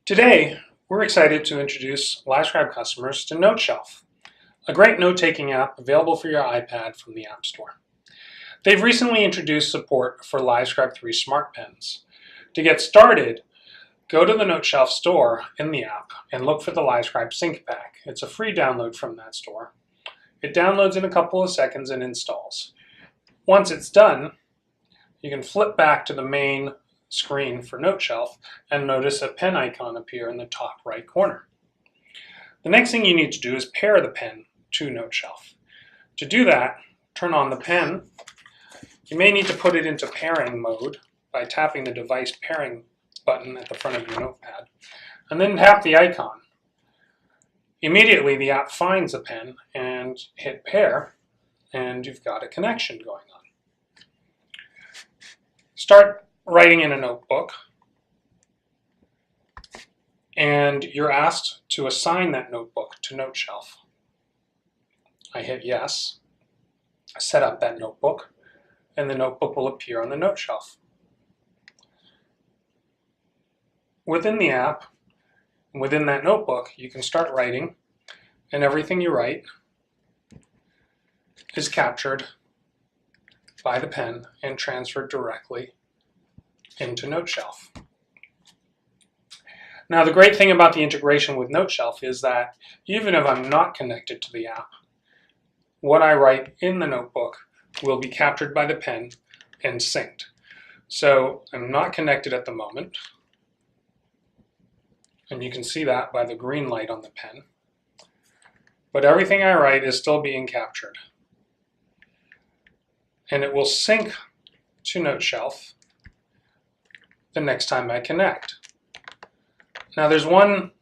Today, we're excited to introduce Livescribe customers to Noteshelf, a great note-taking app available for your iPad from the App Store. They've recently introduced support for Livescribe 3 smartpens. To get started, go to the Noteshelf store in the app and look for the Livescribe Sync Pack. It's a free download from that store. It downloads in a couple of seconds and installs. Once it's done, you can flip back to the main screen for Noteshelf and notice a pen icon appear in the top right corner. The next thing you need to do is pair the pen to Noteshelf. To do that, turn on the pen. You may need to put it into pairing mode by tapping the device pairing button at the front of your notepad, and then tap the icon. Immediately the app finds the pen and hit pair, and you've got a connection going on. Start writing in a notebook, and you're asked to assign that notebook to Noteshelf. I hit yes, set up that notebook, and the notebook will appear on the Noteshelf. Within the app, within that notebook, you can start writing, and everything you write is captured by the pen and transferred directly into Noteshelf. Now, the great thing about the integration with Noteshelf is that even if I'm not connected to the app, what I write in the notebook will be captured by the pen and synced. So I'm not connected at the moment, and you can see that by the green light on the pen, but everything I write is still being captured. And it will sync to Noteshelf the next time I connect. Now there's one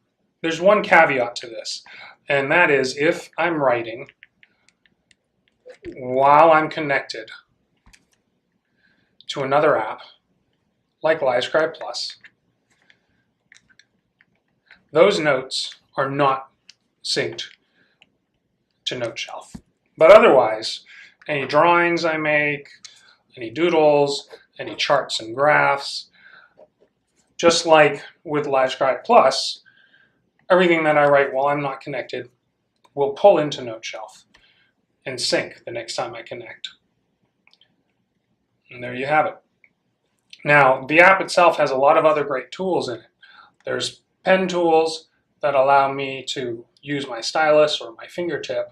caveat to this, and that is if I'm writing while I'm connected to another app like Livescribe Plus, those notes are not synced to Noteshelf. But otherwise, any drawings I make, any doodles, any charts and graphs, just like with Livescribe Plus, everything that I write while I'm not connected will pull into Noteshelf and sync the next time I connect. And there you have it. Now, the app itself has a lot of other great tools in it. There's pen tools that allow me to use my stylus or my fingertip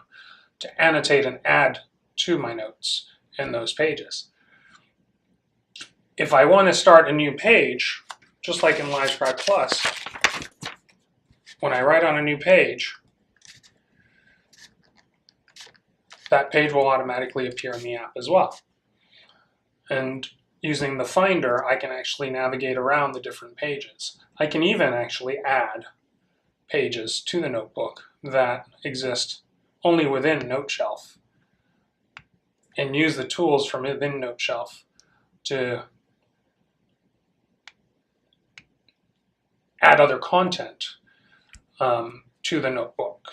to annotate and add to my notes in those pages. If I want to start a new page, just like in Livescribe Plus, when I write on a new page, that page will automatically appear in the app as well. And using the Finder, I can actually navigate around the different pages. I can even actually add pages to the notebook that exist only within Noteshelf and use the tools from within Noteshelf to add other content to the notebook.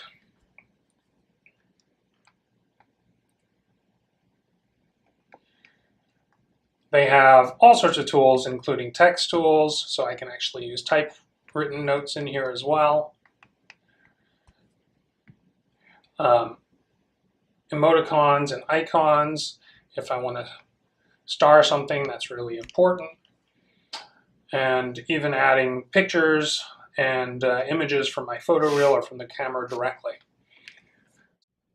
They have all sorts of tools, including text tools, so I can actually use typewritten notes in here as well. Emoticons and icons, if I want to star something that's really important. And even adding pictures and images from my photo reel or from the camera directly.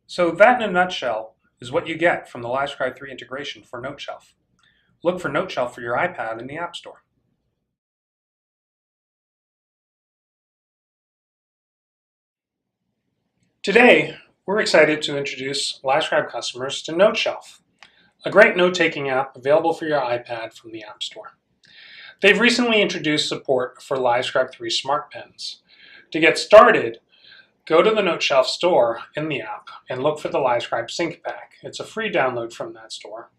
So that in a nutshell is what you get from the Livescribe 3 integration for Noteshelf. Look for Noteshelf for your iPad in the App Store. Today, we're excited to introduce Livescribe customers to Noteshelf, a great note-taking app available for your iPad from the App Store. They've recently introduced support for Livescribe 3 smartpens. To get started, go to the Noteshelf store in the app and look for the Livescribe Sync Pack. It's a free download from that store.